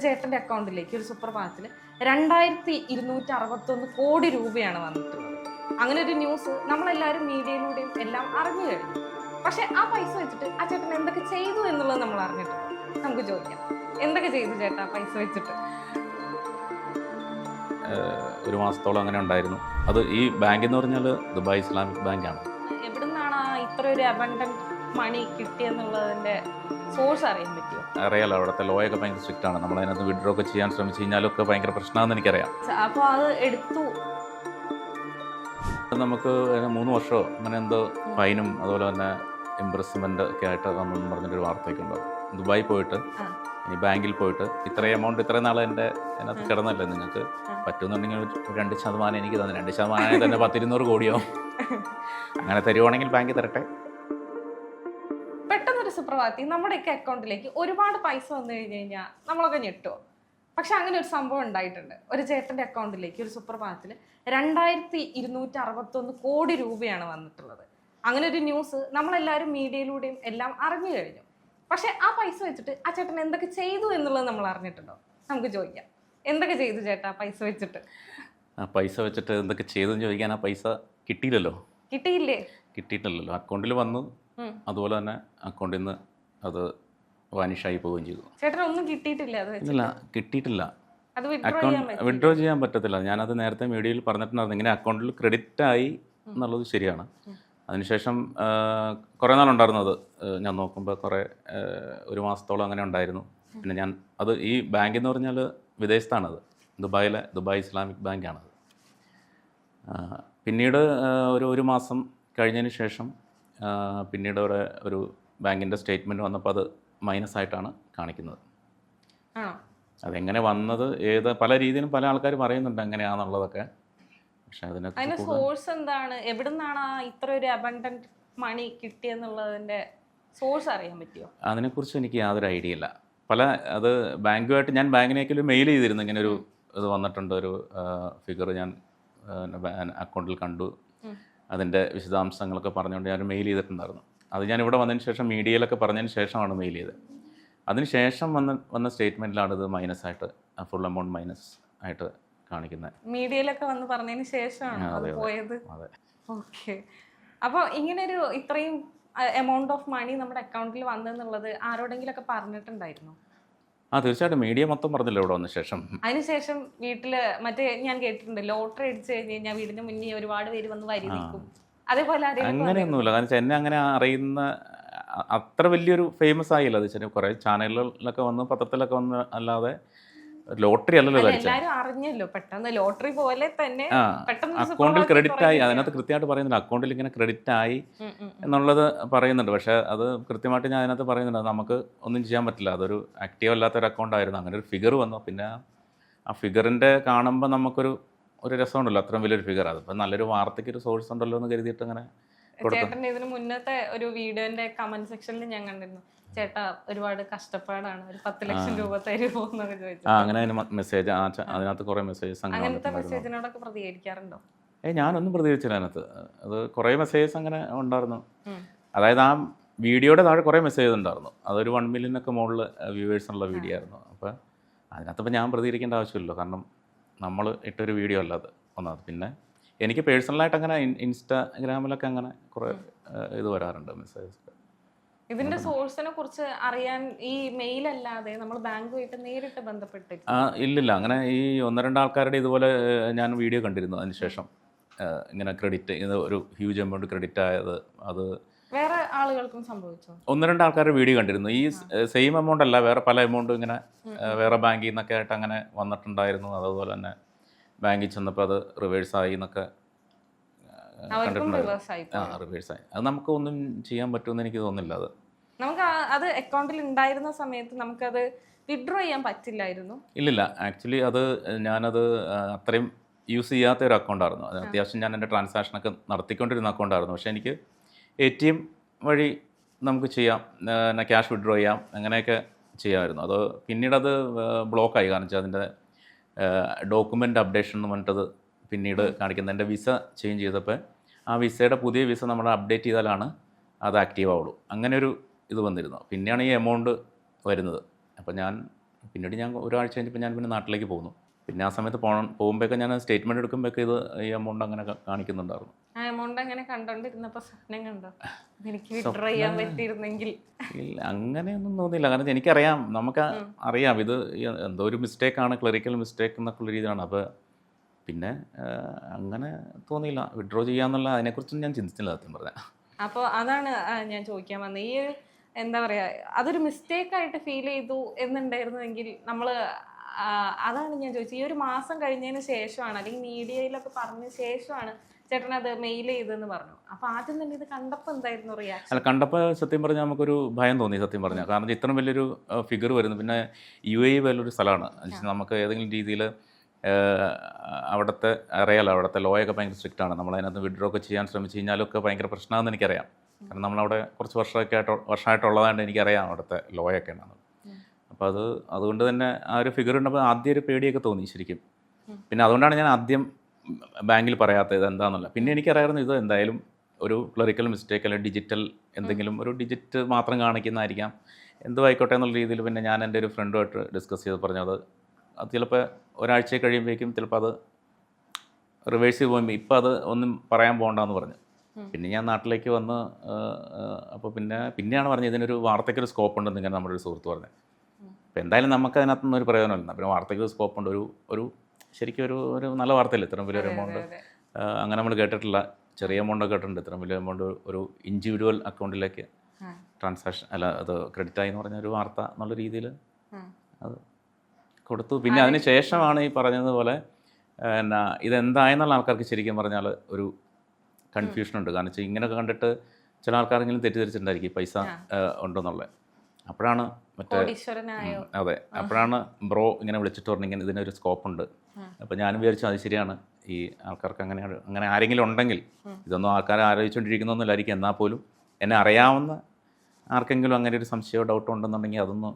ചേട്ടൻ്റെ അക്കൗണ്ടിലേക്ക് ഒരു സുപ്രഭാതത്തിൽ 2261 കോടി രൂപയാണ് വന്നിട്ടുള്ളത്. അങ്ങനെ ഒരു ന്യൂസ് നമ്മളെല്ലാവരും മീഡിയയിലൂടെയും എല്ലാം അറിഞ്ഞു കഴിഞ്ഞു. പക്ഷെ ആ പൈസ വെച്ചിട്ട് ആ ചേട്ടൻ എന്തൊക്കെ ചെയ്തു എന്നുള്ളത് നമ്മൾ അറിഞ്ഞിട്ടുണ്ട്. നമുക്ക് ചോദിക്കാം, എന്തൊക്കെ ചെയ്തു ചേട്ടാ പൈസ വെച്ചിട്ട്? ഒരു മാസത്തോളം അങ്ങനെ ഉണ്ടായിരുന്നു. അത് ഈ ബാങ്ക് എന്ന് പറഞ്ഞാൽ ദുബായ് ഇസ്ലാമിക് ബാങ്കാണ്. എവിടുന്നാണ് ഇത്ര ഒരു അബണ്ടന്റ് മണി കിട്ടിയെന്നുള്ളതിന്റെ സോഴ്സ് അറിയാൻ പറ്റുമോ? അറിയാലോ, അവിടുത്തെ ലോയൊക്കെ ഭയങ്കര സ്ട്രിക്റ്റ് ആണ്. നമ്മളതിനകത്ത് വിഡ്രോ ഒക്കെ ചെയ്യാൻ ശ്രമിച്ചു കഴിഞ്ഞാലൊക്കെ ഭയങ്കര പ്രശ്നമാണെന്ന് എനിക്കറിയാം. അപ്പോൾ അത് എടുത്തു. നമുക്ക് 3 വർഷമോ അങ്ങനെ എന്തോ ഫൈനും അതുപോലെ തന്നെ ഇംപ്രസ്മെൻ്റ് ഒക്കെ ആയിട്ട് വന്നെന്ന് പറഞ്ഞൊരു വാർത്തയൊക്കെ ഉണ്ടാവും. ദുബായ് പോയിട്ട് ഈ ബാങ്കിൽ പോയിട്ട് ഇത്രയും എമൗണ്ട് ഇത്രയും നാൾ എൻ്റെ അതിനകത്ത് കിടന്നല്ലേ, നിങ്ങൾക്ക് പറ്റുന്നുണ്ടെങ്കിൽ 2% എനിക്ക് തന്നെ 2% തന്നെ 100-200 കോടിയോ അങ്ങനെ തരുവാണെങ്കിൽ ബാങ്കിൽ തരട്ടെ. പെട്ടെന്നൊരു സുപ്രഭാതത്തിൽ നമ്മുടെയൊക്കെ അക്കൗണ്ടിലേക്ക് ഒരുപാട് പൈസ വന്നു കഴിഞ്ഞ് കഴിഞ്ഞാൽ നമ്മളൊക്കെ ഞെട്ടുമോ? പക്ഷെ അങ്ങനെ ഒരു സംഭവം ഉണ്ടായിട്ടുണ്ട്. ഒരു ചേട്ടൻ്റെ അക്കൗണ്ടിലേക്ക് ഒരു സുപ്രഭാതത്തിൽ 2261 കോടി രൂപയാണ് വന്നിട്ടുള്ളത്. അങ്ങനെ ഒരു ന്യൂസ് നമ്മളെല്ലാവരും മീഡിയയിലൂടെയും എല്ലാം അറിഞ്ഞു കഴിഞ്ഞു. പക്ഷെ ആ പൈസ വെച്ചിട്ട് ആ ചേട്ടൻ എന്തൊക്കെ ചെയ്തു എന്നുള്ളത് നമ്മൾ അറിഞ്ഞിട്ടുണ്ടോ? നമുക്ക് ചോദിക്കാം, എന്തൊക്കെ ചെയ്തു ചേട്ടാ പൈസ വെച്ചിട്ട്? ആ പൈസ വെച്ചിട്ട് എന്തൊക്കെ ചെയ്തെന്ന് ചോദിക്കാൻ, ആ പൈസ കിട്ടിയില്ലല്ലോ. കിട്ടിയിട്ടില്ലല്ലോ. അക്കൗണ്ടിൽ വന്നു, അതുപോലെ തന്നെ അക്കൗണ്ടിൽ നിന്ന് അത് വാനിഷായി പോവുകയും ചെയ്തു. ചേട്ടൻ ഒന്നും കിട്ടിയിട്ടില്ല? ഇല്ല, കിട്ടിയിട്ടില്ല. വിഡ്രോ ചെയ്യാൻ പറ്റത്തില്ല. ഞാനത് നേരത്തെ മീഡിയയിൽ പറഞ്ഞിട്ടുണ്ടായിരുന്നു. ഇങ്ങനെ അക്കൗണ്ടിൽ ക്രെഡിറ്റ് ആയി എന്നുള്ളത് ശരിയാണ്. അതിനുശേഷം കുറേ നാളുണ്ടായിരുന്നു അത്. ഞാൻ നോക്കുമ്പോൾ ഒരു മാസത്തോളം അങ്ങനെ ഉണ്ടായിരുന്നു. പിന്നെ ഞാൻ അത് ഈ ബാങ്ക് എന്ന് പറഞ്ഞാൽ വിദേശത്താണത്, ദുബായ് ഇസ്ലാമിക് ബാങ്കാണത്. പിന്നീട് ഒരു മാസം കഴിഞ്ഞതിന് ശേഷം പിന്നീട് അവിടെ ഒരു ബാങ്കിൻ്റെ സ്റ്റേറ്റ്മെൻറ്റ് വന്നപ്പോൾ അത് മൈനസ് ആയിട്ടാണ് കാണിക്കുന്നത്. അതെങ്ങനെ വന്നത്, പല രീതിയിലും പല ആൾക്കാർ പറയുന്നുണ്ട് എങ്ങനെയാണെന്നുള്ളതൊക്കെ. പക്ഷെ അതിന്റെ സോഴ്സ് എന്താണ്, എവിടുന്നാണ് ഇത്ര ഒരു അബണ്ടന്റ് മണി കിട്ടിയെന്നുള്ളതിന്റെ സോഴ്സ് അറിയാൻ പറ്റുമോ? അതിനെക്കുറിച്ച് എനിക്ക് യാതൊരു ഐഡിയ ഇല്ല. അത് ബാങ്കുമായിട്ട് ഞാൻ ബാങ്കിനേക്കൊരു മെയിൽ ചെയ്തിരുന്നു, ഇങ്ങനെ ഒരു ഇത് വന്നിട്ടുണ്ട്, ഒരു ഫിഗർ ഞാൻ അക്കൗണ്ടിൽ കണ്ടു, അതിൻ്റെ വിശദാംശങ്ങളൊക്കെ പറഞ്ഞുകൊണ്ട് ഞാൻ മെയിൽ ചെയ്തിട്ടുണ്ടായിരുന്നു. അത് ഞാൻ ഇവിടെ വന്നതിന് ശേഷം മീഡിയയിലൊക്കെ പറഞ്ഞതിന് ശേഷമാണ് മെയിൽ ചെയ്തത്. അതിന് ശേഷം വന്ന സ്റ്റേറ്റ്മെൻറ്റിലാണ് ഇത് മൈനസ് ആയിട്ട്, ഫുൾ എമൗണ്ട് മൈനസ് ആയിട്ട് കാണിക്കുന്നത്. മീഡിയയിലൊക്കെ വന്ന് പറഞ്ഞതിന് ശേഷമാണ് അത് പോയത്. ഓക്കെ. അപ്പോൾ ഇങ്ങനൊരു ഇത്രയും എമൗണ്ട് ഓഫ് മണി നമ്മുടെ അക്കൗണ്ടിൽ വന്നെന്നുള്ളത് ആരോടെങ്കിലും ഒക്കെ പറഞ്ഞിട്ടുണ്ടായിരുന്നു? തീർച്ചയായിട്ടും മീഡിയ മൊത്തം പറഞ്ഞല്ലോ ഇവിടെ വന്ന ശേഷം. അതിനുശേഷം വീട്ടില് ഞാൻ കേട്ടിട്ടുണ്ട്, ലോട്ടറി അടിച്ചു കഴിഞ്ഞ് കഴിഞ്ഞാൽ വീടിന് മുന്നേ ഒരുപാട് പേര് വന്ന് വരി നിൽക്കും. അതേപോലെ അങ്ങനെയൊന്നുമില്ല. കാരണം വെച്ചാൽ എന്നെ അങ്ങനെ അറിയുന്ന അത്ര വലിയൊരു ഫേമസ് ആയില്ല. അത് വെച്ചാൽ കുറേ ചാനലുകളിലൊക്കെ വന്ന് പത്രത്തിലൊക്കെ വന്ന് അല്ലാതെ ലോട്ടറി അല്ലല്ലോ അറിഞ്ഞല്ലോ. പെട്ടെന്ന് ലോട്ടറി പോലെ തന്നെ അക്കൗണ്ടിൽ ക്രെഡിറ്റ് ആയി, അതിനകത്ത് കൃത്യമായിട്ട് പറയുന്നുണ്ട് അക്കൗണ്ടിൽ ഇങ്ങനെ ക്രെഡിറ്റ് ആയി എന്നുള്ളത് പറയുന്നുണ്ട്. പക്ഷേ അത് കൃത്യമായിട്ട് ഞാൻ അതിനകത്ത് പറയുന്നുണ്ട്, നമുക്ക് ഒന്നും ചെയ്യാൻ പറ്റില്ല, അതൊരു ആക്റ്റീവ് അല്ലാത്തൊരു അക്കൗണ്ട് ആയിരുന്നു. അങ്ങനെ ഒരു ഫിഗർ വന്നു. പിന്നെ ആ ഫിഗറിൻ്റെ കാണുമ്പോൾ നമുക്കൊരു രസമുണ്ടല്ലോ, അത്രയും വലിയൊരു ഫിഗർ. അതിപ്പോൾ നല്ലൊരു വാർത്തയ്ക്ക് ഒരു സോഴ്സ് ഉണ്ടല്ലോ എന്ന് കരുതിയിട്ട് അങ്ങനെ. ചേട്ടൻ്റെ ഇതിന് മുന്നത്തെ ഒരു വീഡിയോന്റെ കമന്റ് സെക്ഷനിൽ ഞാൻ കണ്ടിരുന്നു, ചേട്ടാ ഒരുപാട് കഷ്ടപ്പാടാണ്, ഒരു 10 ലക്ഷം രൂപ തരുമോ എന്നൊക്കെ ചോദിച്ചു. അങ്ങനെ മെസ്സേജ് അതിനകത്ത് കുറേ മെസ്സേജസ് അങ്ങനത്തെ മെസ്സേജിനോടൊക്കെ പ്രതികരിക്കാറുണ്ടോ? ഞാനൊന്നും പ്രതികരിച്ചില്ല അതിനകത്ത്. അത് കുറേ മെസ്സേജസ് അങ്ങനെ ഉണ്ടായിരുന്നു. അതായത് ആ വീഡിയോയുടെ താഴെ കുറേ മെസ്സേജ് ഉണ്ടായിരുന്നു. അതൊരു 1 മില്യനൊക്കെ മുകളിൽ വ്യൂവേഴ്സ് ഉള്ള വീഡിയോ ആയിരുന്നു. അപ്പോൾ അതിനകത്തിപ്പോൾ ഞാൻ പ്രതികരിക്കേണ്ട ആവശ്യമില്ലല്ലോ, കാരണം നമ്മൾ ഇട്ടൊരു വീഡിയോ അല്ല അത് ഒന്നാമത്. പിന്നെ എനിക്ക് പേഴ്സണലായിട്ട് അങ്ങനെ ഇൻസ്റ്റാഗ്രാമിലൊക്കെ അങ്ങനെ കുറേ ഇത് വരാറുണ്ട് മെസ്സേജസ്. ഇതിന്റെ സോഴ്സിനെ കുറിച്ച് അറിയാൻ ഈ മെയിൽ അല്ലാതെ നമ്മൾ ബാങ്കുമായിട്ട് നേരിട്ട് ബന്ധപ്പെട്ട്? ഇല്ലില്ല. അങ്ങനെ ഈ 1-2 ആൾക്കാരുടെ ഇതുപോലെ ഞാൻ വീഡിയോ കണ്ടിരുന്നു. അതിനുശേഷം ഇങ്ങനെ ക്രെഡിറ്റ്, ഇത് ഒരു ഹ്യൂജ് എമൗണ്ട് ക്രെഡിറ്റ് ആയത്, അത് വേറെ ആളുകൾക്കും സംഭവിച്ചോ? 1-2 ആൾക്കാരുടെ വീഡിയോ കണ്ടിരുന്നു. ഈ സെയിം എമൗണ്ട് അല്ല, വേറെ പല എമൗണ്ടും ഇങ്ങനെ വേറെ ബാങ്കിൽ നിന്നൊക്കെ ആയിട്ട് അങ്ങനെ വന്നിട്ടുണ്ടായിരുന്നു. അതുപോലെ തന്നെ ബാങ്കിൽ ചെന്നപ്പോൾ അത് റിവേഴ്സായി എന്നൊക്കെ കണ്ടിട്ടുണ്ടായിരുന്നു. റിവേഴ്സായി. അത് നമുക്ക് ഒന്നും ചെയ്യാൻ പറ്റുമെന്ന് എനിക്ക് തോന്നുന്നില്ല. നമുക്ക് അത് അക്കൗണ്ടിൽ ഉണ്ടായിരുന്ന സമയത്ത് നമുക്കത് വിഡ്രോ ചെയ്യാൻ പറ്റില്ലായിരുന്നു? ഇല്ലില്ല. ആക്ച്വലി ഞാനത് അത്രയും യൂസ് ചെയ്യാത്ത ഒരു അക്കൗണ്ടായിരുന്നു. അത്യാവശ്യം ഞാൻ എൻ്റെ ട്രാൻസാക്ഷനൊക്കെ നടത്തിക്കൊണ്ടിരുന്ന അക്കൗണ്ടായിരുന്നു. പക്ഷേ എനിക്ക് ATM വഴി നമുക്ക് ചെയ്യാം, ക്യാഷ് വിഡ്രോ ചെയ്യാം, അങ്ങനെയൊക്കെ ചെയ്യാമായിരുന്നു. അത് പിന്നീടത് ബ്ലോക്കായി. കാരണം വെച്ചാൽ അതിൻ്റെ ഡോക്യുമെൻ്റ് അപ്ഡേഷൻ എന്ന് പറഞ്ഞിട്ടത് പിന്നീട് കാണിക്കുന്നത്. എൻ്റെ വിസ ചേഞ്ച് ചെയ്തപ്പോൾ ആ വിസയുടെ പുതിയ വിസ നമ്മൾ അപ്ഡേറ്റ് ചെയ്താലാണ് അത് ആക്റ്റീവ് ആവുള്ളൂ. അങ്ങനെ ഒരു ഇത് വന്നിരുന്നു. പിന്നെയാണ് ഈ എമൗണ്ട് വരുന്നത്. അപ്പോൾ ഞാൻ പിന്നീട് ഞാൻ ഒരാഴ്ച കഴിഞ്ഞപ്പോൾ ഞാൻ പിന്നെ നാട്ടിലേക്ക് പോകുന്നു. പിന്നെ ആ സമയത്ത് പോകുമ്പോഴൊക്കെ ഞാൻ സ്റ്റേറ്റ്മെൻറ്റ് എടുക്കുമ്പോഴൊക്കെ ഈ എമൗണ്ട് അങ്ങനെ കാണിക്കുന്നുണ്ടായിരുന്നു. ആ എമൗണ്ട് അങ്ങനെ കണ്ടോണ്ടിരുന്നപ്പോ സ്വപ്നം കണ്ടോ, എനിക്ക് വിഡ്രോ ചെയ്യാൻ പറ്റിയിരുന്നെങ്കിൽ? ഇല്ല, അങ്ങനെയൊന്നും തോന്നിയില്ല. കാരണം എനിക്കറിയാം, നമുക്ക് അറിയാം ഇത് എന്തോ ഒരു മിസ്റ്റേക്കാണ്, ക്ലറിക്കൽ മിസ്റ്റേക്ക് എന്നൊക്കെയുള്ള രീതിയിലാണ്. അപ്പോൾ പിന്നെ അങ്ങനെ തോന്നിയില്ല വിഡ്രോ ചെയ്യാന്നുള്ള, അതിനെക്കുറിച്ചൊന്നും ഞാൻ ചിന്തിച്ചില്ല സത്യം പറഞ്ഞാൽ. അപ്പോൾ അതാണ് ഞാൻ ചോദിക്കാൻ വന്നത്. ഈ എന്താ പറയാ, അതൊരു മിസ്റ്റേക്ക് ആയിട്ട് ഫീൽ ചെയ്തു എന്നുണ്ടായിരുന്നുവെങ്കിൽ നമ്മൾ, അതാണ് ഞാൻ ചോദിച്ചത്. ഈ ഒരു മാസം കഴിഞ്ഞതിന് ശേഷമാണ്, അല്ലെങ്കിൽ മീഡിയയിലൊക്കെ പറഞ്ഞ ശേഷമാണ് ചേട്ടൻ അത് മെയിൽ ചെയ്തെന്ന് പറഞ്ഞു. അപ്പൊ ആദ്യം തന്നെ ഇത് കണ്ടപ്പോൾ എന്തായിരുന്നു റിയാക്ഷൻ? അല്ല, കണ്ടപ്പോൾ സത്യം പറഞ്ഞാൽ നമുക്കൊരു ഭയം തോന്നി സത്യം പറഞ്ഞാൽ. കാരണം ഇത്രയും വലിയൊരു ഫിഗർ വരുന്നു. പിന്നെ UAE വലിയൊരു സ്ഥലമാണ്. നമുക്ക് ഏതെങ്കിലും രീതിയിൽ അവിടുത്തെ അറിയാലോ, അവിടുത്തെ ലോയൊക്കെ ഭയങ്കര സ്ട്രിക്റ്റ് ആണ്. നമ്മളതിനകത്ത് വിഡ്രോ ഒക്കെ ചെയ്യാൻ ശ്രമിച്ചു കഴിഞ്ഞാലൊക്കെ ഭയങ്കര പ്രശ്നമാണെന്ന് എനിക്കറിയാം. കാരണം നമ്മളവിടെ കുറച്ച് വർഷമായിട്ടുള്ളതായിട്ട് എനിക്കറിയാം അവിടുത്തെ ലോയൊക്കെ ഉണ്ടാകുന്നത്. അപ്പോൾ അതുകൊണ്ട് തന്നെ ആ ഒരു ഫിഗർ ഉണ്ടപ്പോൾ ആദ്യം ഒരു പേടിയൊക്കെ തോന്നി ശരിക്കും. പിന്നെ അതുകൊണ്ടാണ് ഞാൻ ആദ്യം ബാങ്കിൽ പറയാത്തത് ഇത് എന്താണെന്നല്ല. പിന്നെ എനിക്കറിയാമായിരുന്നു ഇത് എന്തായാലും ഒരു ക്ലറിക്കൽ മിസ്റ്റേക്ക് അല്ലെങ്കിൽ ഡിജിറ്റൽ എന്തെങ്കിലും ഒരു ഡിജിറ്റ് മാത്രം കാണിക്കുന്നതായിരിക്കാം, എന്തും ആയിക്കോട്ടെ എന്നുള്ള രീതിയിൽ. പിന്നെ ഞാൻ എൻ്റെ ഒരു ഫ്രണ്ടുമായിട്ട് ഡിസ്കസ് ചെയ്ത് പറഞ്ഞത് അത് ചിലപ്പോൾ ഒരാഴ്ച കഴിയുമ്പോഴേക്കും ചിലപ്പോൾ അത് റിവേഴ്സ് ചെയ്ത് പോകുമ്പോൾ ഇപ്പം അത് ഒന്നും പറയാൻ പോകണ്ടെന്ന് പറഞ്ഞു. പിന്നെ ഞാൻ നാട്ടിലേക്ക് വന്ന് അപ്പോൾ പിന്നെയാണ് പറഞ്ഞത് ഇതിനൊരു വാർത്തയ്ക്കൊരു സ്കോപ്പ് ഉണ്ടെന്ന് ഇങ്ങനെ നമ്മുടെ ഒരു സുഹൃത്ത് പറഞ്ഞത്. അപ്പോൾ എന്തായാലും നമുക്ക് അതിനകത്തുനിന്ന് ഒരു പ്രയോജനമില്ല. പിന്നെ വാർത്തയ്ക്ക് സ്കോപ്പ് ഉണ്ട്, ഒരു ശരിക്കും ഒരു നല്ല വാർത്തയില്ല. ഇത്രയും വലിയൊരു എമൗണ്ട് അങ്ങനെ നമ്മൾ കേട്ടിട്ടില്ല. ചെറിയ എമൗണ്ട് കേട്ടിട്ടുണ്ട്. ഇത്രയും വലിയ എമൗണ്ട് ഒരു ഇൻഡിവിജ്വൽ അക്കൗണ്ടിലേക്ക് ട്രാൻസാക്ഷൻ അല്ല അത് ക്രെഡിറ്റ് ആയി എന്ന് പറഞ്ഞ ഒരു വാർത്ത എന്നുള്ള രീതിയിൽ അത് കൊടുത്തു. പിന്നെ അതിന് ശേഷമാണ് ഈ പറഞ്ഞതുപോലെ ഇതെന്തായെന്നുള്ള ആൾക്കാർക്ക് ശരിക്കും പറഞ്ഞാൽ ഒരു കൺഫ്യൂഷനുണ്ട്. കാരണം വെച്ചാൽ ഇങ്ങനെയൊക്കെ കണ്ടിട്ട് ചില ആൾക്കാരെങ്കിലും തെറ്റിദ്ധരിച്ചിട്ടുണ്ടായിരിക്കും പൈസ ഉണ്ടെന്നുള്ളത്. അപ്പോഴാണ് അതെ, അപ്പോഴാണ് ബ്രോ ഇങ്ങനെ വിളിച്ചിട്ട് പറഞ്ഞു ഇങ്ങനെ ഇതിനൊരു സ്കോപ്പുണ്ട്. അപ്പോൾ ഞാനും വിചാരിച്ചു അത് ശരിയാണ്. ഈ ആൾക്കാർക്ക് അങ്ങനെ ആരെങ്കിലും ഉണ്ടെങ്കിൽ, ഇതൊന്നും ആൾക്കാരെ ആലോചിച്ചുകൊണ്ടിരിക്കുന്നൊന്നുമില്ലായിരിക്കും, എന്നാൽ പോലും എന്നെ അറിയാവുന്ന ആർക്കെങ്കിലും അങ്ങനെ ഒരു സംശയമോ ഡൗട്ടോ ഉണ്ടെന്നുണ്ടെങ്കിൽ അതൊന്ന്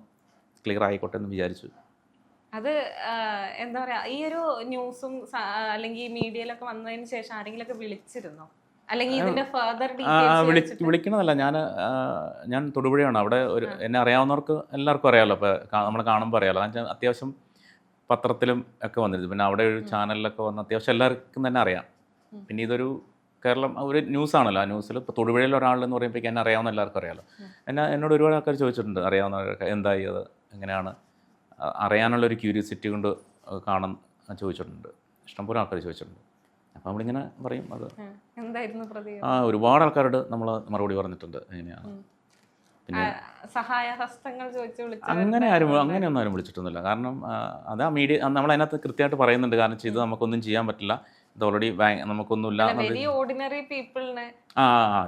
ക്ലിയർ ആയിക്കോട്ടെ എന്ന് വിചാരിച്ചു. അത് എന്താ പറയാ, ഈ ഒരു ന്യൂസും അല്ലെങ്കിൽ മീഡിയയിലൊക്കെ വന്നതിന് ശേഷം ആരെങ്കിലുമൊക്കെ വിളിച്ചിരുന്നോ, അല്ലെങ്കിൽ ഇതിന്റെ ഫർദർ വിളിക്കണതല്ല. ഞാൻ തൊടുപുഴയാണ്. അവിടെ എന്നെ അറിയാവുന്നവർക്ക് എല്ലാവർക്കും അറിയാമല്ലോ. അപ്പോൾ നമ്മൾ കാണുമ്പോൾ അറിയാമല്ലോ. അത്യാവശ്യം പത്രത്തിലും ഒക്കെ വന്നിരുന്നു. പിന്നെ അവിടെ ഒരു ചാനലിലൊക്കെ വന്ന് അത്യാവശ്യം എല്ലാവർക്കും തന്നെ അറിയാം. പിന്നെ ഇതൊരു കേരളം ഒരു ന്യൂസാണല്ലോ. ആ ന്യൂസിൽ ഇപ്പോൾ തൊടുപുഴയിൽ ഒരാളെന്ന് പറയുമ്പോഴേക്കും എന്നെ അറിയാവുന്ന എല്ലാവർക്കും അറിയാമല്ലോ. എന്നോട് ഒരുപാട് ആൾക്കാർ ചോദിച്ചിട്ടുണ്ട്, അറിയാവുന്നവരൊക്കെ എന്തായി അത് എങ്ങനെയാണ് അറിയാനുള്ളൊരു ക്യൂരിയോസിറ്റി കൊണ്ട് ചോദിച്ചിട്ടുണ്ട്. ഇഷ്ടംപോലെ ആൾക്കാർ ചോദിച്ചിട്ടുണ്ട്. അപ്പോൾ നമ്മളിങ്ങനെ പറയും അത് ഒരുപാട് ആൾക്കാരോട് നമ്മൾ മറുപടി പറഞ്ഞിട്ടുണ്ട്. എങ്ങനെയാണ് പിന്നെ സഹായഹസ്തങ്ങൾ അങ്ങനെയൊന്നും ആരും വിളിച്ചിട്ടൊന്നുമില്ല. കാരണം അതാ മീഡിയ നമ്മളതിനകത്ത് കൃത്യമായിട്ട് പറയുന്നുണ്ട്. കാരണം ഇത് നമുക്കൊന്നും ചെയ്യാൻ പറ്റില്ല, ഇത് ഓൾറെഡി നമുക്കൊന്നുമില്ല.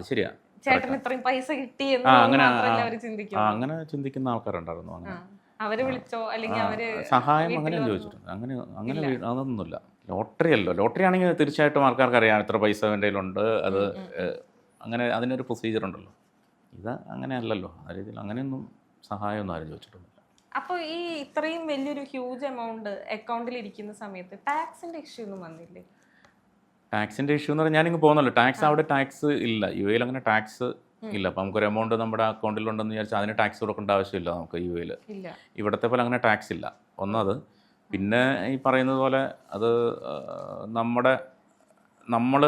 ശരിയാ, അങ്ങനെ ചിന്തിക്കുന്ന ആൾക്കാരുണ്ടായിരുന്നു. സഹായം അങ്ങനെ ചോദിച്ചിട്ടുണ്ട്. അങ്ങനെ അതൊന്നുമില്ല. ലോട്ടറി ആണെങ്കിൽ തീർച്ചയായിട്ടും ആൾക്കാർക്ക് അറിയാം എത്ര പൈസ എൻ്റെ കയ്യിലുണ്ട്. അത് അങ്ങനെ അതിനൊരു പ്രൊസീജിയർ ഉണ്ടല്ലോ. ഇത് അങ്ങനെ അല്ലല്ലോ. ആ രീതിയിൽ അങ്ങനെയൊന്നും സഹായമൊന്നും ആരും ചോദിച്ചിട്ടൊന്നുമില്ല. അപ്പോൾ ഈ ഇത്രയും വലിയൊരു ഹ്യൂജ് എമൗണ്ട് അക്കൗണ്ടിൽ ഇരിക്കുന്ന സമയത്ത് ടാക്സിന്റെ ഇഷ്യൂ ഒന്നും വന്നില്ലേ? ടാക്സിന്റെ ഇഷ്യൂ എന്ന് പറഞ്ഞാൽ ഞാനിങ്ങ് പോകുന്നല്ലോ. ടാക്സ് അവിടെ ടാക്സ് ഇല്ല. UAE അങ്ങനെ ടാക്സ് ഇല്ല. അപ്പം നമുക്കൊരു എമൗണ്ട് നമ്മുടെ അക്കൗണ്ടിലുണ്ടെന്ന് വിചാരിച്ചാൽ അതിന് ടാക്സ് കൊടുക്കേണ്ട ആവശ്യമില്ല നമുക്ക് UAE. ഇവിടത്തെ പോലെ അങ്ങനെ ടാക്സ് ഇല്ല. ഒന്നത്. പിന്നെ ഈ പറയുന്നത് പോലെ അത് നമ്മൾ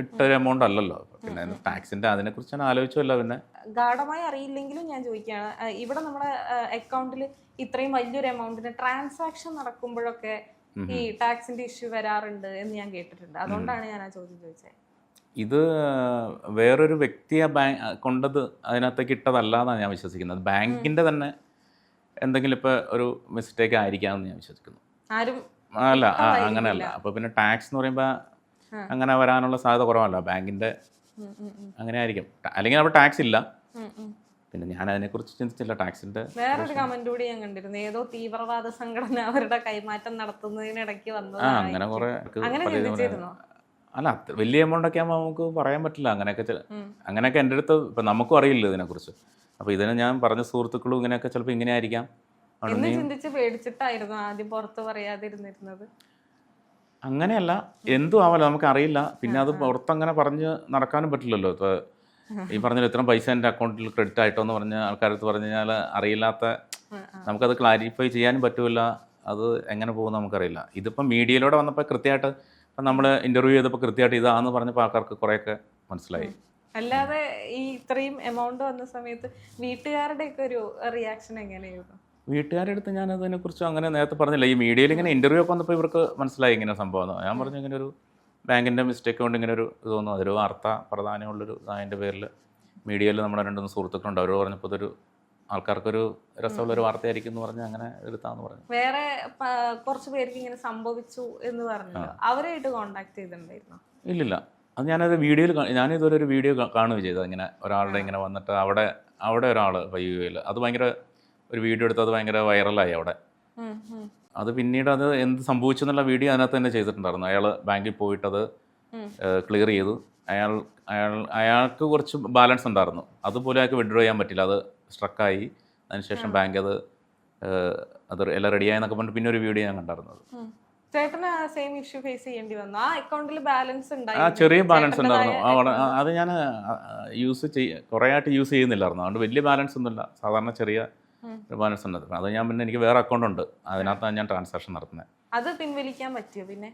ഇട്ടൊരു എമൗണ്ട് അല്ലല്ലോ. പിന്നെ ടാക്സിന്റെ അതിനെക്കുറിച്ച് ഞാൻ ആലോചിച്ചല്ലോ. പിന്നെ ഗാഢമായി അറിയില്ലെങ്കിലും ഞാൻ ചോദിക്കുകയാണ്, ഇവിടെ നമ്മുടെ അക്കൗണ്ടിൽ ഇത്രയും വലിയൊരു എമൗണ്ടിന് ട്രാൻസാക്ഷൻ നടക്കുമ്പോഴൊക്കെ ഈ ടാക്സിന്റെ ഇഷ്യൂ വരാറുണ്ട് എന്ന് ഞാൻ കേട്ടിട്ടുണ്ട്. അതുകൊണ്ടാണ് ഞാൻ ആ ചോദ്യം ചോദിച്ചത്. ഇത് വേറൊരു വ്യക്തിയെ കൊണ്ടത് അതിനകത്തേക്ക് ഇട്ടതല്ലാന്നാണ് ഞാൻ വിശ്വസിക്കുന്നത്. ബാങ്കിന്റെ തന്നെ എന്തെങ്കിലും ഇപ്പോൾ ഒരു മിസ്റ്റേക്ക് ആയിരിക്കാമെന്ന് ഞാൻ വിശ്വസിക്കുന്നു. അല്ല, അങ്ങനെയല്ല. അപ്പോൾ പിന്നെ ടാക്സ് എന്ന് പറയുമ്പോൾ അങ്ങനെ വരാനുള്ള സാധ്യത കുറവല്ല. ബാങ്കിന്റെ അങ്ങനെ ആയിരിക്കും. അല്ലെങ്കിൽ അവിടെ ടാക്സ് ഇല്ല. പിന്നെ ഞാൻ അതിനെക്കുറിച്ച് ചിന്തിച്ചില്ല. ടാക്സിന്റെ വേറൊരു കമന്റ് കൂടി ഞാൻ കണ്ടിരുന്നു, ഏതോ തീവ്രവാദ സംഘടന അവരുടെ കൈമാറ്റം നടത്തുന്നതിനിടയ്ക്ക് വന്നത്. അങ്ങനെ കുറെ അല്ല, വലിയ എമൗണ്ട് ഒക്കെ ആകുമ്പോൾ നമുക്ക് പറയാൻ പറ്റില്ല. അങ്ങനെയൊക്കെ എൻ്റെ അടുത്ത് ഇപ്പം നമുക്കും അറിയില്ല ഇതിനെക്കുറിച്ച്. അപ്പോൾ ഇതിന് ഞാൻ പറഞ്ഞ സുഹൃത്തുക്കളും ഇങ്ങനെയൊക്കെ ചിലപ്പോൾ ഇങ്ങനെ ആയിരിക്കാം ചിന്തിച്ച് പേടിച്ചിട്ടായിരുന്നു ആദ്യം പുറത്ത് പറയാതിരുന്നിരുന്നത്. അങ്ങനെയല്ല, എന്തും ആവാലോ, നമുക്ക് അറിയില്ല. പിന്നെ അത് പുറത്തങ്ങനെ പറഞ്ഞ് നടക്കാനും പറ്റില്ലല്ലോ. ഇപ്പോൾ ഈ പറഞ്ഞാൽ ഇത്രയും പൈസ എൻ്റെ അക്കൗണ്ടിൽ ക്രെഡിറ്റ് ആയിട്ടോ എന്ന് പറഞ്ഞ ആൾക്കാരടുത്ത് പറഞ്ഞു കഴിഞ്ഞാൽ അറിയില്ലാത്ത നമുക്കത് ക്ലാരിഫൈ ചെയ്യാനും പറ്റില്ല, അത് എങ്ങനെ പോകും നമുക്കറിയില്ല. ഇതിപ്പം മീഡിയയിലൂടെ വന്നപ്പോൾ കൃത്യമായിട്ട് ഇപ്പം നമ്മൾ ഇൻ്റർവ്യൂ ചെയ്തപ്പോൾ കൃത്യമായിട്ട് ഇതാന്ന് പറഞ്ഞപ്പോൾ ആൾക്കാർക്ക് കുറേയൊക്കെ മനസ്സിലായി. അല്ലാതെ ഈ ഇത്രയും എമൗണ്ട് വന്ന സമയത്ത് വീട്ടുകാരുടെ ഒക്കെ ഒരു റിയാക്ഷൻ എങ്ങനെയായിരുന്നു? വീട്ടുകാരുടെ അടുത്ത് ഞാൻ അതിനെക്കുറിച്ച് അങ്ങനെ നേരത്തെ പറഞ്ഞില്ല. ഈ മീഡിയയിൽ ഇങ്ങനെ ഇൻ്റർവ്യൂ ഒക്കെ വന്നപ്പോൾ ഇവർക്ക് മനസ്സിലായി ഇങ്ങനെ സംഭവം. ഞാൻ പറഞ്ഞു ഇങ്ങനെ ഒരു ബാങ്കിൻ്റെ മിസ്റ്റേക്ക് കൊണ്ട് ഇങ്ങനെ ഒരു ഇത് തോന്നുന്നു, അതൊരു വാർത്ത പ്രാധാന്യമുള്ളൊരു അതിൻ്റെ പേരിൽ മീഡിയയിൽ നമ്മുടെ 2 സുഹൃത്തുക്കളുണ്ട്, അവർ പറഞ്ഞപ്പോൾ ഇതൊരു ആൾക്കാർക്കൊരു രസമുള്ളൊരു വാർത്തയായിരിക്കും എന്ന് പറഞ്ഞ് അങ്ങനെ എടുത്താന്ന് പറഞ്ഞു. വേറെ കുറച്ച് പേർക്ക് ഇങ്ങനെ സംഭവിച്ചു എന്ന് പറഞ്ഞു, അവരായിട്ട് കോണ്ടാക്ട് ചെയ്തിട്ടുണ്ടായിരുന്നു? ഇല്ലില്ല, അത് ഞാനത് വീഡിയോയിൽ ഞാനിതുവരെ ഒരു വീഡിയോ കാണുകയും ചെയ്തത്. ഇങ്ങനെ ഒരാളുടെ ഇങ്ങനെ വന്നിട്ട് അവിടെ ഒരാൾ യുഎയിൽ അത് ഭയങ്കര ഒരു വീഡിയോ എടുത്ത് അത് ഭയങ്കര വൈറലായി അവിടെ. അത് പിന്നീട് അത് എന്ത് സംഭവിച്ചു എന്നുള്ള വീഡിയോ അതിനകത്ത് തന്നെ ചെയ്തിട്ടുണ്ടായിരുന്നു. അയാൾ ബാങ്കിൽ പോയിട്ടത് ക്ലിയർ ചെയ്തു. അയാൾക്ക് കുറച്ച് ബാലൻസ് ഉണ്ടായിരുന്നു, അതുപോലെ അയാൾക്ക് വിഡ്രോ ചെയ്യാൻ പറ്റില്ല, അത് സ്ട്രക്കായി. അതിനുശേഷം ബാങ്ക് അത് എല്ലാം റെഡിയായി എന്നൊക്കെ പറഞ്ഞിട്ട് പിന്നെ ഒരു വീഡിയോ ഞാൻ കണ്ടായിരുന്നത്. ചേട്ടന് സെയിം ഇഷ്യൂ ഫേസ് ചെയ്യേണ്ടി വന്നു? ആ അക്കൗണ്ടിൽ ബാലൻസ് ആ ചെറിയ ബാലൻസ് ഉണ്ടായിരുന്നു. അത് ഞാൻ കുറേ ആയിട്ട് യൂസ് ചെയ്യുന്നില്ലായിരുന്നു, അതുകൊണ്ട് വലിയ ബാലൻസ് ഒന്നുമില്ല, സാധാരണ ചെറിയ ബാലൻസ് ഉണ്ടായിരുന്നു. അത് ഞാൻ പിന്നെ എനിക്ക് വേറെ അക്കൗണ്ട് ഉണ്ട്, അതിനകത്താണ് ഞാൻ ട്രാൻസാക്ഷൻ നടത്തുന്നത്. അത് പിൻവലിക്കാൻ പറ്റിയോ? പിന്നെ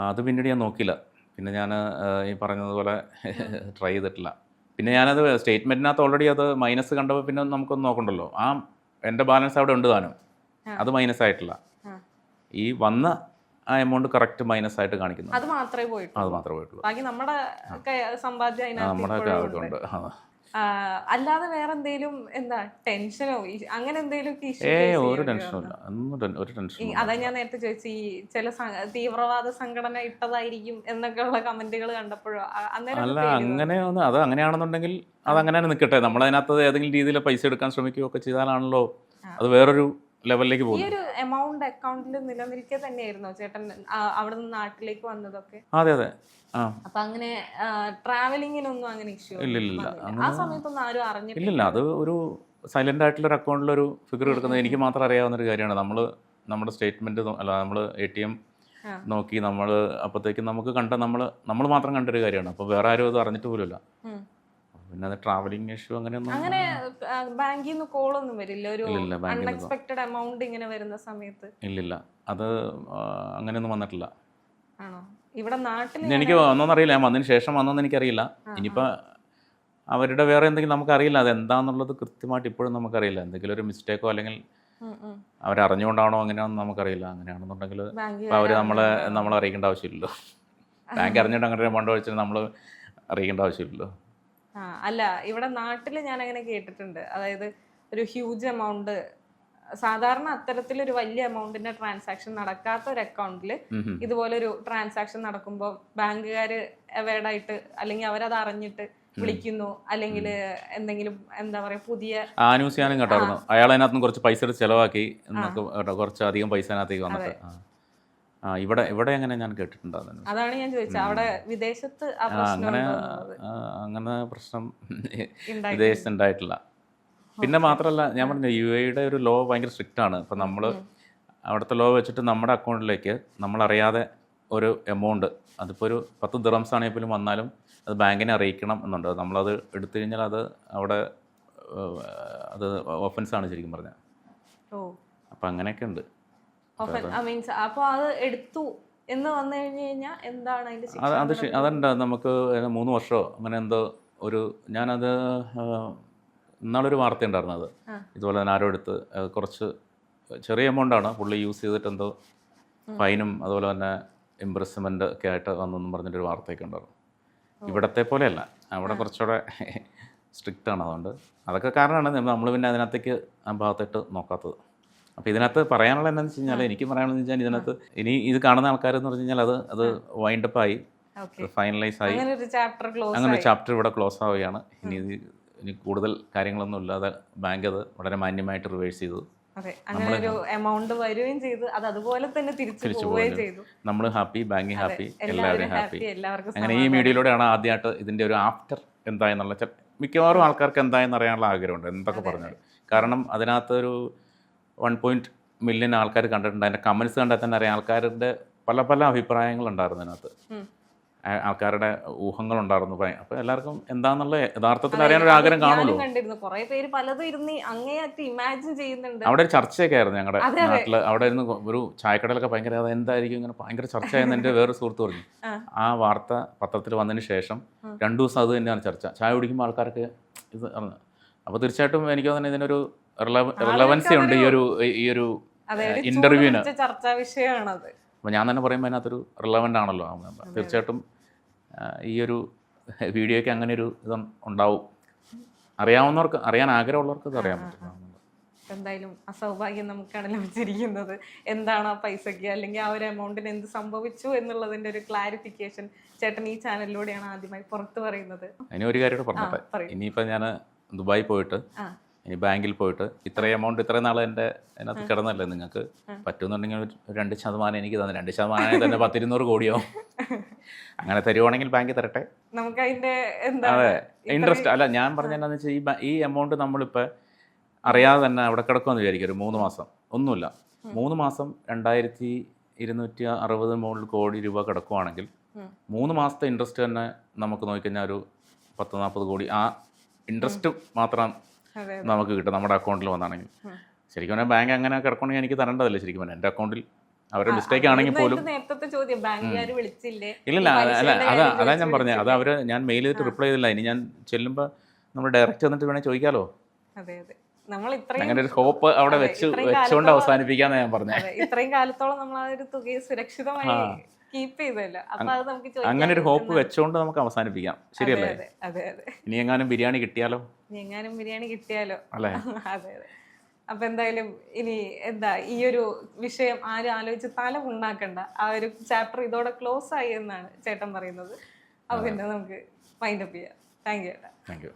അത് പിന്നീട് ഞാൻ നോക്കിയില്ല, പിന്നെ ഞാൻ ഈ പറഞ്ഞതുപോലെ ട്രൈ ചെയ്തിട്ടില്ല. പിന്നെ ഞാനത് സ്റ്റേറ്റ്മെൻറ്റിനകത്ത് ഓൾറെഡി അത് മൈനസ് കണ്ടപ്പോൾ പിന്നെ നമുക്കൊന്നും നോക്കണ്ടല്ലോ. എൻ്റെ ബാലൻസ് അവിടെ ഉണ്ട് താനും, അത് മൈനസ് ആയിട്ടില്ല. ഈ വന്ന ആ എമൗണ്ട് കറക്റ്റ് മൈനസ് ആയിട്ട് കാണിക്കുന്നു, അത് മാത്രമേ പോയിട്ടുള്ളൂ. ബാക്കി നമ്മുടെ സമ്പാദ്യം നമ്മുടെ ഉണ്ട്. അല്ലാതെ വേറെ എന്തെങ്കിലും എന്താ ടെൻഷനോ അങ്ങനെ എന്തെങ്കിലും? ഒരു ടെൻഷനും ഒരു ടെൻഷനും. അതാ ഞാൻ നേരത്തെ ചോദിച്ചു, ഈ ചില തീവ്രവാദ സംഘടന ഇട്ടതായിരിക്കും എന്നൊക്കെയുള്ള കമന്റുകൾ കണ്ടപ്പോഴോ? അല്ല, അങ്ങനെയൊന്നും, അത് അങ്ങനെയാണെന്നുണ്ടെങ്കിൽ അത് അങ്ങനെ നിൽക്കട്ടെ. നമ്മളതിനകത്ത് ഏതെങ്കിലും രീതിയിൽ പൈസ എടുക്കാൻ ശ്രമിക്കുകയൊക്കെ ചെയ്താലാണല്ലോ അത് വേറൊരു ലെവലിലേക്ക് പോകും. ഈ ഒരു എമൗണ്ട് അക്കൗണ്ടിൽ നിലനിൽക്കെ തന്നെയായിരുന്നോ ചേട്ടൻ അവിടെ നിന്ന് നാട്ടിലേക്ക് വന്നതൊക്കെ? അതെ അതെ. അപ്പൊ അങ്ങനെ ട്രാവലിങ്ങിനൊന്നും അങ്ങനെ ഇഷ്യൂ ഇല്ലില്ല, ആ സമയത്തൊന്നും ആരും അറിഞ്ഞിട്ടില്ല? ഇല്ലില്ല, അത് ഒരു സൈലന്റ് ആയിട്ടുള്ളൊരു അക്കൗണ്ടിലൊരു ഫിഗർ എടുക്കുന്നത് എനിക്ക് മാത്രം അറിയാവുന്നൊരു കാര്യമാണ്. നമ്മുടെ സ്റ്റേറ്റ്മെന്റ് അല്ല, നമ്മൾ ATM നോക്കി നമ്മൾ അപ്പോഴത്തേക്കും നമുക്ക് നമ്മൾ മാത്രം കണ്ടൊരു കാര്യമാണ്. അപ്പോൾ വേറെ ആരും അത് അറിഞ്ഞിട്ട് പോലുമില്ല. പിന്നെ അത് ട്രാവലിംഗ് ഇഷ്യൂ അങ്ങനെയൊന്നും. അങ്ങനെ ബാങ്കിൽ നിന്ന് കോളൊന്നും വരില്ല ഒരു അൺഎക്സ്പെക്റ്റഡ് എമൗണ്ട് ഇങ്ങനെ വരുന്ന സമയത്ത്? ഇല്ലില്ല, അത് അങ്ങനെയൊന്നും വന്നിട്ടില്ല. ആണോ? ഇവിടെ നാട്ടിൽ എനിക്ക് വന്നോന്നറിയില്ല, ഞാൻ വന്നതിന് ശേഷം വന്നോന്ന് എനിക്കറിയില്ല. ഇനിയിപ്പോൾ അവരുടെ വേറെ എന്തെങ്കിലും നമുക്കറിയില്ല, അത് എന്താണെന്നുള്ളത് കൃത്യമായിട്ട് ഇപ്പോഴും നമുക്കറിയില്ല. എന്തെങ്കിലും ഒരു മിസ്റ്റേക്കോ അല്ലെങ്കിൽ അവരറിഞ്ഞുകൊണ്ടാണോ അങ്ങനെയാണെന്ന് നമുക്കറിയില്ല. അങ്ങനെയാണെന്നുണ്ടെങ്കിൽ അവർ നമ്മളെ അറിയിക്കേണ്ട ആവശ്യമില്ലല്ലോ. ബാങ്ക് അറിഞ്ഞിട്ട് അങ്ങനെ എമൗണ്ട് വെച്ചിട്ട് നമ്മൾ അറിയിക്കേണ്ട ആവശ്യമില്ലല്ലോ. അല്ല, ഇവിടെ നാട്ടിൽ ഞാൻ അങ്ങനെ കേട്ടിട്ടുണ്ട്, അതായത് ഒരു ഹ്യൂജ് എമൗണ്ട്, സാധാരണ അത്തരത്തിലൊരു വലിയ എമൗണ്ടിന്റെ ട്രാൻസാക്ഷൻ നടക്കാത്ത ഒരു അക്കൗണ്ടിൽ ഇതുപോലൊരു ട്രാൻസാക്ഷൻ നടക്കുമ്പോൾ ബാങ്കുകാര് അവൈർഡായിട്ട് അല്ലെങ്കിൽ അവരത് അറിഞ്ഞിട്ട് വിളിക്കുന്നു, അല്ലെങ്കിൽ എന്തെങ്കിലും എന്താ പറയാ പുതിയ ന്യൂസ് ഞാനും കേട്ടായിരുന്നു. അയാൾ അതിനകത്ത് കുറച്ച് പൈസ എടുത്ത് ചെലവാക്കി, കുറച്ച് അധികം പൈസ അതിനകത്തേക്ക് വന്നിട്ട്. ഇവിടെ അങ്ങനെ ഞാൻ കേട്ടിട്ടുണ്ട്. അതാണ് ഞാൻ ചോദിച്ചത്, അവിടെ വിദേശത്ത് അങ്ങനെ പ്രശ്നം വിദേശത്ത് ഉണ്ടായിട്ടില്ല. പിന്നെ മാത്രമല്ല, ഞാൻ പറഞ്ഞു UAE ഒരു ലോ ഭയങ്കര സ്ട്രിക്റ്റ് ആണ്. ഇപ്പം നമ്മൾ അവിടുത്തെ ലോ വെച്ചിട്ട് നമ്മുടെ അക്കൗണ്ടിലേക്ക് നമ്മളറിയാതെ ഒരു എമൗണ്ട്, അതിപ്പോൾ ഒരു 10 ദിർഹംസ് ആണെങ്കിൽ പോലും വന്നാലും അത് ബാങ്കിനെ അറിയിക്കണം എന്നുണ്ട്. നമ്മളത് എടുത്തു കഴിഞ്ഞാൽ അത് അവിടെ അത് ഒഫൻസാണ് ശരിക്കും പറഞ്ഞാൽ. അപ്പം അങ്ങനെയൊക്കെ ഉണ്ട്. അപ്പോൾ അത് എടുത്തു എന്ന് വന്നു കഴിഞ്ഞാൽ എന്താണ് അതിൻ്റെ? അതുണ്ട്, നമുക്ക് 3 വർഷമോ അങ്ങനെ എന്തോ ഒരു, ഞാനത് ഇന്നാളൊരു വാർത്ത ഉണ്ടായിരുന്നത് ഇതുപോലെ തന്നെ ആരോ എടുത്ത് കുറച്ച് ചെറിയ എമൗണ്ടാണ് പുള്ളി യൂസ് ചെയ്തിട്ട് എന്തോ ഫൈനും അതുപോലെ തന്നെ ഇംപ്രസ്മെൻ്റ് ഒക്കെ ആയിട്ട് വന്നെന്നും പറഞ്ഞിട്ടൊരു വാർത്തയൊക്കെ ഉണ്ടായിരുന്നു. ഇവിടത്തെ പോലെയല്ല, അവിടെ കുറച്ചുകൂടെ സ്ട്രിക്റ്റ് ആണ്. അതുകൊണ്ട് അതൊക്കെ കാരണമാണ് നമ്മൾ പിന്നെ അതിനകത്തേക്ക് ആ ഭാഗത്തായിട്ട് നോക്കാത്തത്. അപ്പോൾ ഇതിനകത്ത് പറയാനുള്ള എന്താണെന്ന് വെച്ച് കഴിഞ്ഞാൽ, എനിക്ക് പറയാനുള്ളത് വെച്ചാൽ ഇതിനകത്ത് ഇനി ഇത് കാണുന്ന ആൾക്കാരെന്ന് പറഞ്ഞു കഴിഞ്ഞാൽ അത് വൈൻഡപ്പ് ആയി, ഫൈനലൈസ് ആയി, അങ്ങനെ ഒരു ചാപ്റ്റർ ഇവിടെ ക്ലോസ് ആവുകയാണ്. ഇനി കൂടുതൽ കാര്യങ്ങളൊന്നും ഇല്ലാതെ ബാങ്ക് അത് വളരെ മാന്യമായിട്ട് റിവേഴ്സ് ചെയ്തു. നമ്മൾ ഹാപ്പി, ബാങ്ക് ഹാപ്പി, എല്ലാവരും ഹാപ്പി. അങ്ങനെ ഈ മീഡിയയിലൂടെയാണ് ആദ്യമായിട്ട് ഇതിൻ്റെ ഒരു ആഫ്റ്റർ എന്തായെന്നുള്ള, മിക്കവാറും ആൾക്കാർക്ക് എന്തായെന്ന് അറിയാനുള്ള ആഗ്രഹമുണ്ട് എന്തൊക്കെ പറഞ്ഞത്. കാരണം അതിനകത്ത് ഒരു 1 മില്യൺ ആൾക്കാർ കണ്ടിട്ടുണ്ട്. അതിൻ്റെ കമൻസ് കണ്ടാൽ തന്നെ അറിയാം ആൾക്കാരുടെ പല അഭിപ്രായങ്ങളുണ്ടായിരുന്നു അതിനകത്ത്. ആൾക്കാരുടെ ഊഹങ്ങളുണ്ടായിരുന്നു. അപ്പോൾ എല്ലാവർക്കും എന്താണെന്നുള്ള യഥാർത്ഥത്തിൽ അറിയാനൊരു ആഗ്രഹം കാണുമല്ലോ. കണ്ടിരുന്നു കുറെ പേര് പലതും ഇരുന്ന് അങ്ങേയറ്റ് ഇമാജിൻ ചെയ്യുന്നുണ്ട്. അവിടെ ഒരു ചർച്ചയൊക്കെ ആയിരുന്നു ഞങ്ങളുടെ നാട്ടിൽ. അവിടെ ഇരുന്ന് ഒരു ചായക്കടയിലൊക്കെ ഭയങ്കര അത് എന്തായിരിക്കും ഇങ്ങനെ ഭയങ്കര ചർച്ചയായെന്ന് എൻ്റെ വേറെ സുഹൃത്ത് പറഞ്ഞു. ആ വാർത്ത പത്രത്തിൽ വന്നതിന് ശേഷം 2 ദിവസം അത് തന്നെയാണ് ചർച്ച. ചായ കുടിക്കുമ്പോൾ ആൾക്കാർക്ക് ഇത് അറിഞ്ഞു. അപ്പോൾ തീർച്ചയായിട്ടും എനിക്ക് തന്നെ ഇതിനൊരു റിലവൻസി ഉണ്ട് ഈ ഒരു ഇന്റർവ്യൂവിന്. ചർച്ചാ വിഷയമാണത്. അപ്പോൾ ഞാൻ തന്നെ പറയുമ്പോൾ അതിനകത്തൊരു റിലവൻ്റ് ആണല്ലോ. തീർച്ചയായിട്ടും ഈ ഒരു വീഡിയോയ്ക്ക് അങ്ങനെ ഒരു ഇത് ഉണ്ടാവും. അറിയാവുന്നവർക്ക്, അറിയാൻ ആഗ്രഹമുള്ളവർക്ക് ഇത് അറിയാൻ പറ്റും. എന്തായാലും ആ സൗഭാഗ്യം നമുക്കാണ് ലഭിച്ചിരിക്കുന്നത്. എന്താണ് ആ പൈസയ്ക്ക് അല്ലെങ്കിൽ ആ ഒരു എമൗണ്ടിന് എന്ത് സംഭവിച്ചു എന്നുള്ളതിന്റെ ഒരു ക്ലാരിഫിക്കേഷൻ ചേട്ടൻ ഈ ചാനലിലൂടെയാണ് ആദ്യമായി പുറത്ത് പറയുന്നത്. ഇനി ഒരു കാര്യം കൂടെ പറഞ്ഞോട്ടെ. ഇനിയിപ്പോൾ ഞാൻ ദുബായി പോയിട്ട് ഇനി ബാങ്കിൽ പോയിട്ട് ഇത്രയും എമൗണ്ട് ഇത്രയും നാൾ എൻ്റെ അതിനകത്ത് കിടന്നല്ലേ, നിങ്ങൾക്ക് പറ്റുമെന്നുണ്ടെങ്കിൽ ഒരു 2% എനിക്ക് തന്നെ 2% തന്നെ 10-200 കോടിയാവും. അങ്ങനെ തരുവാണെങ്കിൽ ബാങ്കിൽ തരട്ടെ. നമുക്ക് അതിന്റെ അതെ, ഇൻട്രസ്റ്റ് അല്ല ഞാൻ പറഞ്ഞതെന്നു വെച്ചാൽ ഈ എമൗണ്ട് നമ്മളിപ്പോൾ അറിയാതെ തന്നെ അവിടെ കിടക്കുമെന്ന് വിചാരിക്കും. ഒരു 3 മാസം ഒന്നുമില്ല, 3 മാസം 2260 കോടി രൂപ കിടക്കുവാണെങ്കിൽ 3 മാസത്തെ ഇൻട്രസ്റ്റ് തന്നെ നമുക്ക് നോക്കിക്കഴിഞ്ഞാൽ ഒരു 10-40 കോടി ആ ഇൻട്രസ്റ്റ് മാത്രം നമുക്ക് കിട്ടും നമ്മുടെ അക്കൗണ്ടിൽ വന്നാണെങ്കിൽ. ശരിക്കും പറഞ്ഞാൽ ബാങ്ക് അങ്ങനെ കിടക്കണമെങ്കിൽ എനിക്ക് തരേണ്ടതല്ലേ ശരിക്കും പറഞ്ഞാൽ. എൻ്റെ അക്കൗണ്ടിൽ അവരുടെ മിസ്റ്റേക്ക് ആണെങ്കിൽ പോലും ഇല്ലില്ല. അതാ ഞാൻ പറഞ്ഞത്. അത് അവർ ഞാൻ മെയിൽ ചെയ്തിട്ട് റിപ്ലൈ ചെയ്തില്ല. ഇനി ഞാൻ ചെല്ലുമ്പോൾ നമ്മൾ ഡയറക്റ്റ് വന്നിട്ട് വേണേൽ ചോദിക്കാമല്ലോ. അങ്ങനെ ഒരു ഹോപ്പ് അവിടെ വെച്ചുകൊണ്ട് അവസാനിപ്പിക്കാന്ന് ഞാൻ പറഞ്ഞത്. ഇത്രയും കാലത്തോളം നമ്മൾ ആ ഒരു തുകയെ സുരക്ഷിതമായി കീപ്പ് ചെയ്തല്ലോ. അപ്പൊ അത് നമുക്ക് അങ്ങനെ ഒരു ഹോപ്പ് വെച്ചുകൊണ്ട് നമുക്ക് അവസാനിപ്പിക്കാം. ശരിയല്ലേ? ഇനി എങ്ങാനും ബിരിയാണി കിട്ടിയാലോ അല്ലേ? അതെ അതെ. അപ്പൊ എന്തായാലും ഇനി ഈ ഒരു വിഷയം ആരും ആലോചിച്ച് തല ഉണ്ടാക്കണ്ട. ആ ഒരു ചാപ്റ്റർ ഇതോടെ ക്ലോസ് ആയി എന്നാണ് ചേട്ടൻ പറയുന്നത്. അപ്പൊ പിന്നെ നമുക്ക് വൈൻഡ് അപ്പ് ചെയ്യാം. Thank you.